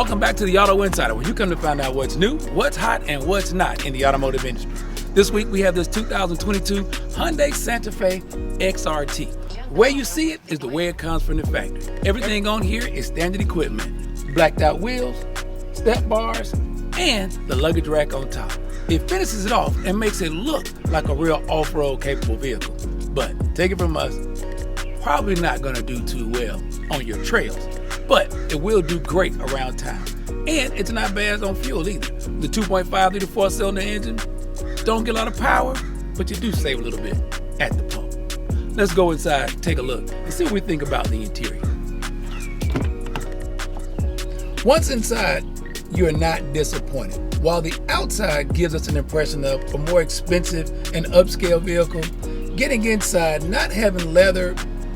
Welcome back to the Auto Insider, where you come to find out what's new, what's hot, and what's not in the automotive industry. This week we have this 2022 Hyundai Santa Fe XRT. The way you see it is the way it comes from the factory. Everything on here is standard equipment. Blacked out wheels, step bars, and the luggage rack on top. It finishes it off and makes it look like a real off-road capable vehicle. But take it from us, probably not gonna do too well on your trails, but it will do great around town. And it's not bad on fuel either. The 2.5 liter 4-cylinder engine don't get a lot of power, but you do save a little bit at the pump. Let's go inside, take a look, and see what we think about the interior. Once inside, you are not disappointed. While the outside gives us an impression of a more expensive and upscale vehicle, getting inside, not having leather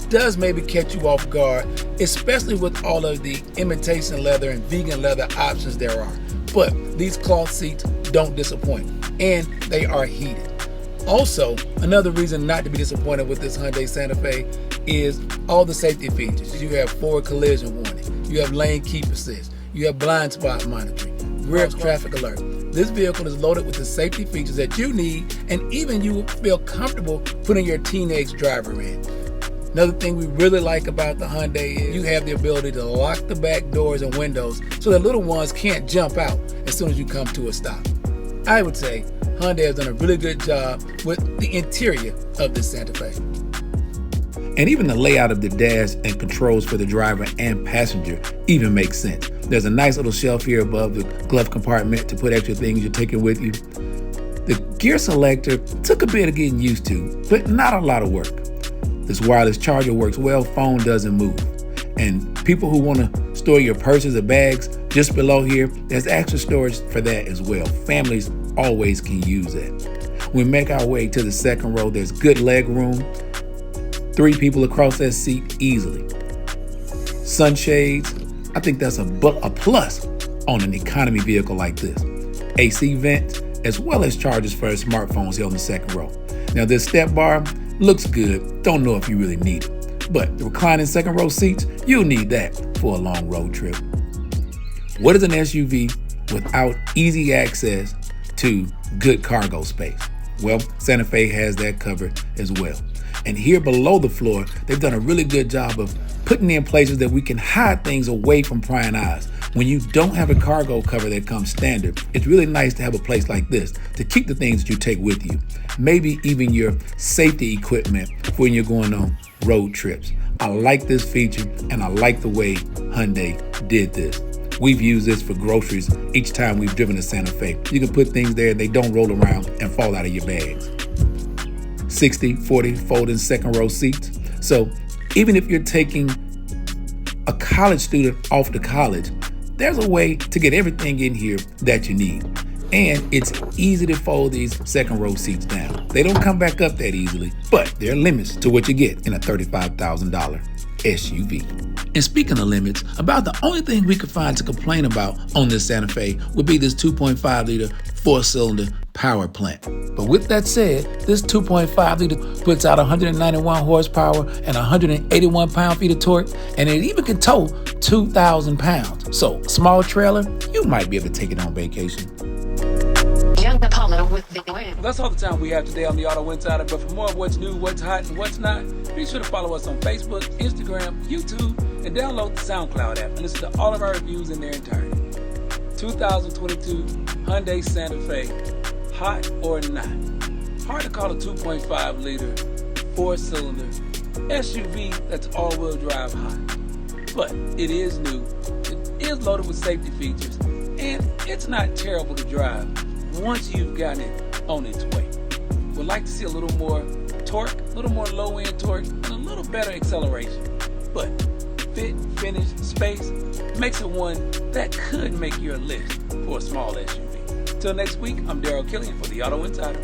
does maybe catch you off guard, especially with all of the imitation leather and vegan leather options there are. But these cloth seats don't disappoint, and they are heated. Also, another reason not to be disappointed with this Hyundai Santa Fe is all the safety features. You have forward collision warning, you have lane keep assist, you have blind spot monitoring, rear traffic alert. This vehicle is loaded with the safety features that you need, and even you will feel comfortable putting your teenage driver in. Another thing we really like about the Hyundai is you have the ability to lock the back doors and windows so that little ones can't jump out as soon as you come to a stop. I would say Hyundai has done a really good job with the interior of this Santa Fe. And even the layout of the dash and controls for the driver and passenger even makes sense. There's a nice little shelf here above the glove compartment to put extra things you're taking with you. The gear selector took a bit of getting used to, but not a lot of work. This wireless charger works well, phone doesn't move. And people who want to store your purses or bags, just below here, there's extra storage for that as well. Families always can use that. We make our way to the second row, there's good leg room. 3 people across that seat easily. Sunshades, I think that's a plus on an economy vehicle like this. AC vents, as well as chargers for smartphones here on the second row. Now this step bar looks good, don't know if you really need it. But the reclining second row seats, you'll need that for a long road trip. What is an SUV without easy access to good cargo space? Well, Santa Fe has that covered as well. And here below the floor, they've done a really good job of putting in places that we can hide things away from prying eyes. When you don't have a cargo cover that comes standard, it's really nice to have a place like this to keep the things that you take with you. Maybe even your safety equipment for when you're going on road trips. I like this feature, and I like the way Hyundai did this. We've used this for groceries each time we've driven a Santa Fe. You can put things there, they don't roll around and fall out of your bags. 60/40 folding second row seats. So even if you're taking a college student off to college, there's a way to get everything in here that you need. And it's easy to fold these second row seats down. They don't come back up that easily, but there are limits to what you get in a $35,000 SUV. And speaking of limits, about the only thing we could find to complain about on this Santa Fe would be this 2.5 liter 4-cylinder power plant. But with that said, this 2.5 liter puts out 191 horsepower and 181 pound-feet of torque, and it even can tow 2,000 pounds. So, small trailer, you might be able to take it on vacation. That's all the time we have today on the Auto Insider, but for more of what's new, what's hot, and what's not, be sure to follow us on Facebook, Instagram, YouTube, and download the SoundCloud app and listen to all of our reviews in their entirety. 2022 Hyundai Santa Fe, hot or not? Hard to call a 2.5 liter 4-cylinder SUV that's all-wheel drive hot, but it is new, it is loaded with safety features, and it's not terrible to drive once you've gotten it on its way. Would like to see a little more torque, a little more low-end torque, and a little better acceleration. But fit, finish, space makes it one that could make your list for a small SUV. Till next week, I'm Daryl Killian for the Auto Insider.